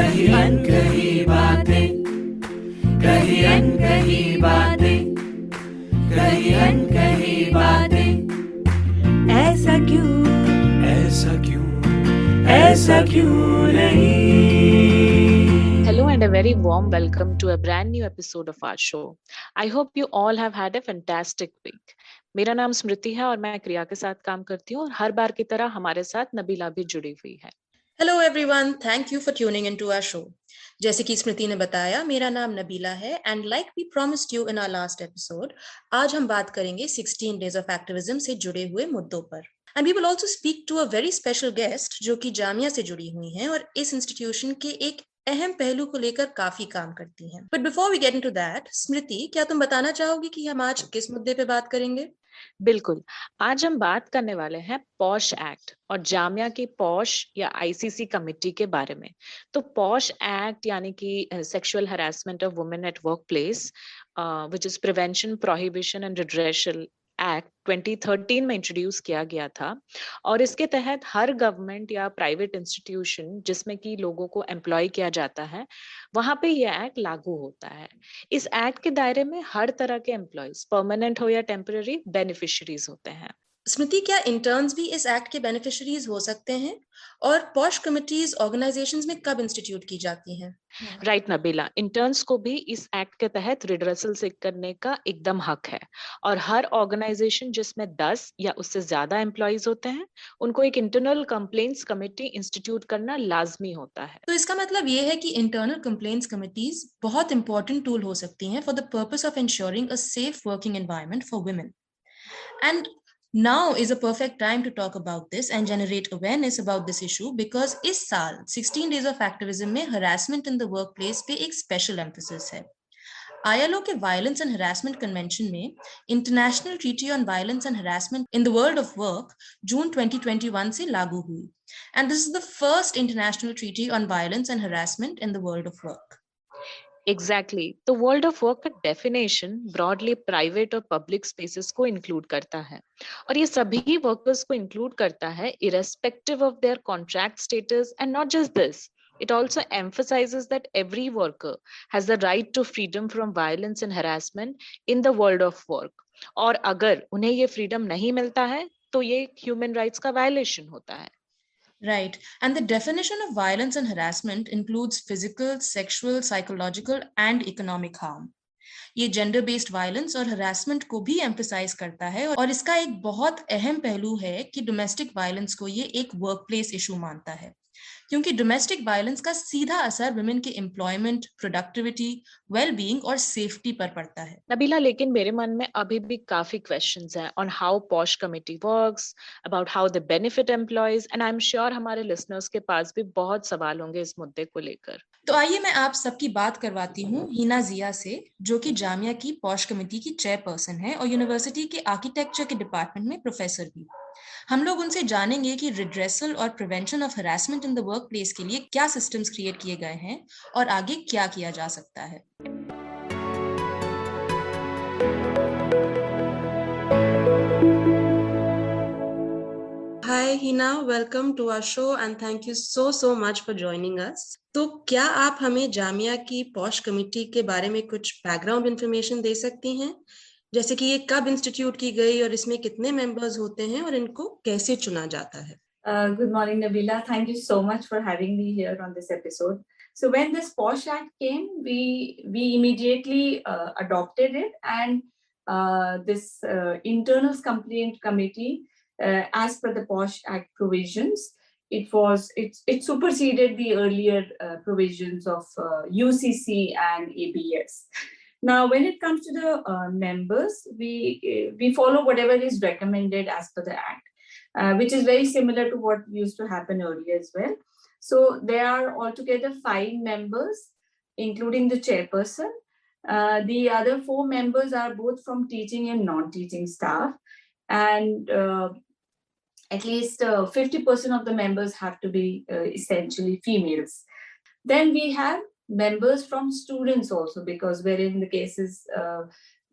कही अनकही बातें, कही अनकही बातें, कही अनकही बातें। ऐसा क्यों, ऐसा क्यों, ऐसा क्यों नहीं। Hello and a very warm welcome to a brand new episode of our show. I hope you all have had a fantastic week. मेरा नाम स्मृति है और मैं क्रिया के साथ काम करती हूँ और हर बार की तरह हमारे साथ नबीला भी जुड़ी हुई है। Hello everyone, thank you for tuning into our show. जैसे कि स्मृति ने बताया, मेरा नाम नबीला है and like we promised you in our last episode, आज हम बात करेंगे 16 डेज ऑफ एक्टिविज्म से जुड़े हुए मुद्दों पर। And we will also speak to a very special guest जो कि जामिया से जुड़ी हुई हैं और इस इंस्टीट्यूशन के एक अहम पहलू को लेकर काफी काम करती हैं। But before we get into that, Smriti, क्या तुम बताना चाहोगी कि हम आज किस मुद्दे पे बात करेंगे? बिल्कुल, आज हम बात करने वाले हैं पॉश एक्ट और जामिया की पॉश या आईसीसी कमेटी के बारे में। तो पॉश एक्ट यानी कि sexual harassment of women at work place, which is prevention, prohibition and redressal act 2013 में इंट्रोड्यूस किया गया था और इसके तहत हर गवर्नमेंट या प्राइवेट इंस्टीट्यूशन जिसमें कि लोगों को एम्प्लॉय किया जाता है वहां पे ये एक्ट लागू होता है। इस एक्ट के दायरे में हर तरह के एम्प्लॉयज, परमानेंट हो या टेम्पररी, बेनिफिशियरीज होते हैं। स्मृति, क्या इंटर्न्स भी इस एक्ट के बेनिफिशियरीज हो सकते हैं? और पॉश कमिटीज ऑर्गेनाइजेशंस में कब इंस्टीट्यूट की जाती हैं? राइट नबीला, इंटर्न्स को भी इस एक्ट के तहत रिड्रेसल सीक करने का एकदम हक है और हर ऑर्गेनाइजेशन जिसमें 10 या उससे ज्यादा एम्प्लॉयज होते हैं उनको एक इंटरनल कंप्लेंट्स कमेटी इंस्टीट्यूट करना लाजमी होता है। तो इसका मतलब ये है कि इंटरनल कंप्लेंट्स कमिटीज बहुत इंपॉर्टेंट टूल हो सकती हैं for the purpose of ensuring a safe working environment for women. And now is a perfect time to talk about this and generate awareness about this issue because इस साल 16 days of activism में harassment in the workplace पे एक special emphasis है। ILO के violence and harassment convention में international treaty on violence and harassment in the world of work June 2021 से लागू हुई and this is the first international treaty on violence and harassment in the world of work. Exactly, तो world of work का definition broadly private और public spaces को include करता है और ये सभी वर्कर्स को इंक्लूड करता है irrespective of their contract status. And not just this, it also emphasizes that every worker has the right to freedom from violence and harassment in the world of work, और अगर उन्हें ये freedom नहीं मिलता है तो ये ह्यूमन राइट्स का वायलेशन होता है। Right. And the definition of violence and harassment includes physical, sexual, psychological, and economic harm. ये जेंडर बेस्ड वायलेंस और हरासमेंट को भी एम्फेसाइज करता है और इसका एक बहुत अहम पहलू है कि डोमेस्टिक वायलेंस को ये एक वर्कप्लेस इशू मानता है क्योंकि डोमेस्टिक वायलेंस का सीधा असर वुमेन के एम्प्लॉयमेंट, प्रोडक्टिविटी, वेलबींग और सेफ्टी पर पड़ता है। नबीला, लेकिन मेरे मन में अभी भी काफी क्वेश्चंस हैं on how posh committee works, about how they benefit employees, and I am sure हमारे लिसनर्स के पास भी बहुत सवाल होंगे इस मुद्दे को लेकर। तो आइए मैं आप सबकी बात करवाती हूँ हिना जिया से, जो कि जामिया की पॉश कमेटी की चेयरपर्सन है और यूनिवर्सिटी के आर्किटेक्चर के डिपार्टमेंट में प्रोफेसर भी। हम लोग उनसे जानेंगे कि रिड्रेसल और prevention of harassment in the work place के लिए क्या सिस्टम्स क्रिएट किए गए हैं और आगे क्या किया जा सकता है। Hi Hina, welcome to our show and thank you so much for joining us. तो क्या आप हमें जामिया की पॉश कमेटी के बारे में कुछ बैकग्राउंड इंफॉर्मेशन दे सकती हैं, जैसे कि ये कब इंस्टीट्यूट की गई और इसमें कितने मेंबर्स होते हैं और इनको कैसे चुना जाता है? Good morning, Nabila. Thank you so much for having me here on this episode. So when this POSH Act came, we immediately adopted it, and this internal complaint committee, as per the POSH Act provisions, it superseded the earlier provisions of UCC and ABS. Now, when it comes to the members, we follow whatever is recommended as per the Act. Which is very similar to what used to happen earlier as well. So there are altogether 5 members, including the chairperson. The other 4 members are both from teaching and non-teaching staff. And at least 50% of the members have to be essentially females. Then we have members from students also, because wherein the cases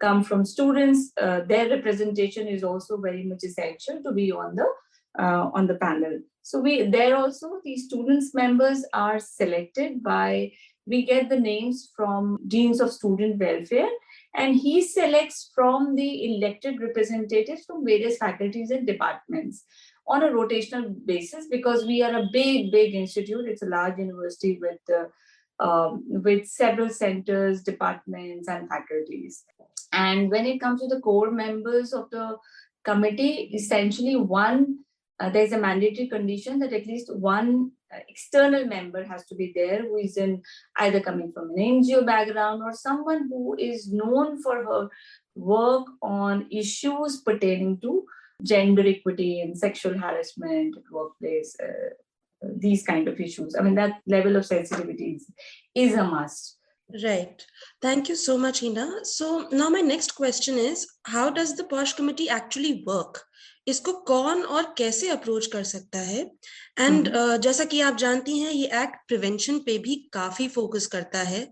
come from students, their representation is also very much essential to be on the panel. So there also the students members are selected by, we get the names from Deans of Student Welfare, and he selects from the elected representatives from various faculties and departments on a rotational basis, because we are a big institute. It's a large university with several centers, departments, and faculties. And when it comes to the core members of the committee, essentially there's a mandatory condition that at least one external member has to be there, who is either coming from an NGO background or someone who is known for her work on issues pertaining to gender equity and sexual harassment at workplace, these kind of issues. I mean, that level of sensitivity is a must. Right. Thank you so much, Hina. So now my next question is, how does the POSH committee actually work? इसको कौन और कैसे approach कर सकता है? And जैसा कि आप जानती हैं, ये एक्ट प्रिवेंशन पे भी काफी फोकस करता है,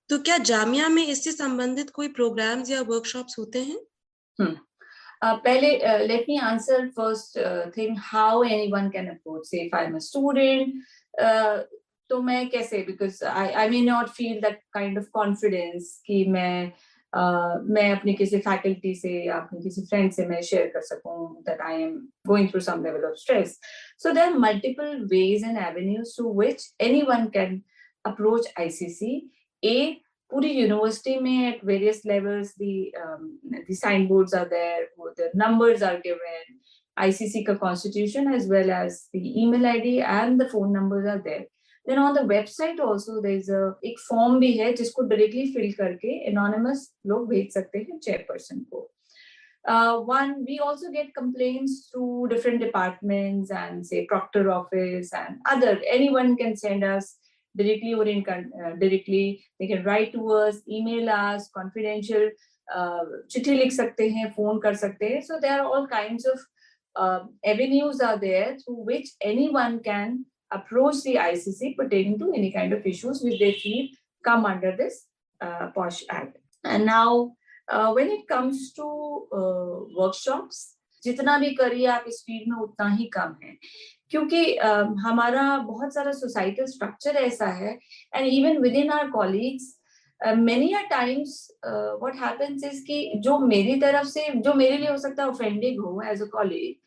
तो क्या जामिया में इससे संबंधित कोई प्रोग्राम्स या वर्कशॉप्स होते हैं? पहले let me answer first thing, how anyone can approach. Say if I'm a student, तो मैं कैसे, because I may not feel that kind of confidence कि मैं अपने किसी फैकल्टी से या अपने किसी फ्रेंड से मैं शेयर कर सकूं that I am going through some level of stress. So there are multiple ways and avenues through which anyone can approach ICC. पूरी यूनिवर्सिटी में at various levels the signboards are there, the numbers are given, ICC का constitution as well as the email ID and the phone numbers are there. Then on the website also there's एक form भी है जिसको directly fill करके anonymous लोग भेज सकते हैं chairperson को. We also get complaints through different departments and say proctor office and anyone can send us directly or indirectly. They can write to us, email us, confidential, चिट्ठी लिख सकते हैं, phone कर सकते हैं. So there are all kinds of avenues are there through which anyone can approach the ICC pertaining to any kind of issues which they feel come under this POSH Act. And now, when it comes to workshops, जितना भी करिए आप इस field में उतना ही कम है, क्योंकि हमारा बहुत सारा societal structure ऐसा है, and even within our colleagues, many a times what happens is कि जो मेरी तरफ से, जो मेरे लिए हो सकता है offending हो as a colleague,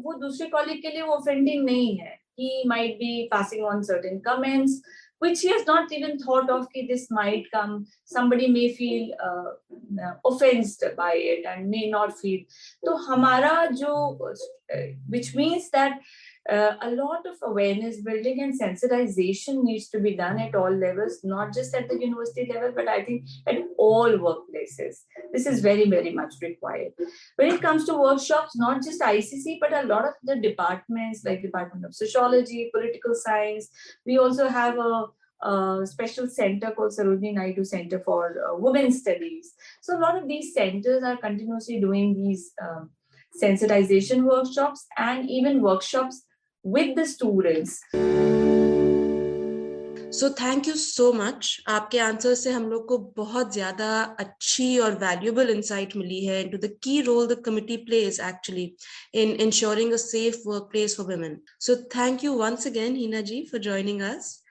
वो दूसरे colleague के लिए वो offending नहीं है. He might be passing on certain comments which he has not even thought of कि this might come. Somebody may feel offended by it and may not feel. तो हमारा जो, which means that a lot of awareness building and sensitization needs to be done at all levels, not just at the university level, but I think at all workplaces. This is very, very much required. When it comes to workshops, not just ICC, but a lot of the departments like Department of Sociology, Political Science. We also have a special center called Sarojini Naidu Center for Women's Studies. So a lot of these centers are continuously doing these sensitization workshops and even workshops with the students. So thank you so much. आपके answer से हम लोग को बहुत ज्यादा अच्छी और valuable insight मिली है into the key role the committee plays actually in ensuring a safe workplace for women. So thank you once again, Hina ji, for joining us.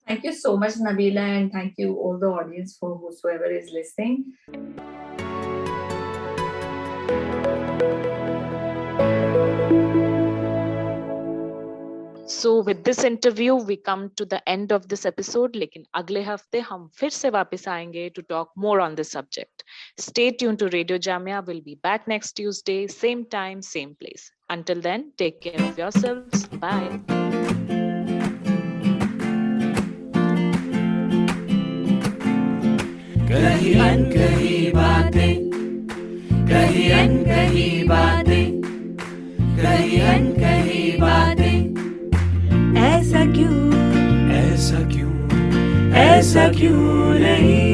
Thank you so much, Nabila, and thank you all the audience for whosoever is listening. So with this interview, we come to the end of this episode. लेकिन अगले हफ्ते हम फिर से वापस आएंगे to talk more on this subject. Stay tuned to Radio Jamia. We'll be back next Tuesday, same time, same place. Until then, take care of yourselves. Bye. कहीं अनकही बातें, कहीं अनकही बातें, कहीं अनकही बातें. ऐसा क्यों, ऐसा क्यों, ऐसा क्यों नहीं.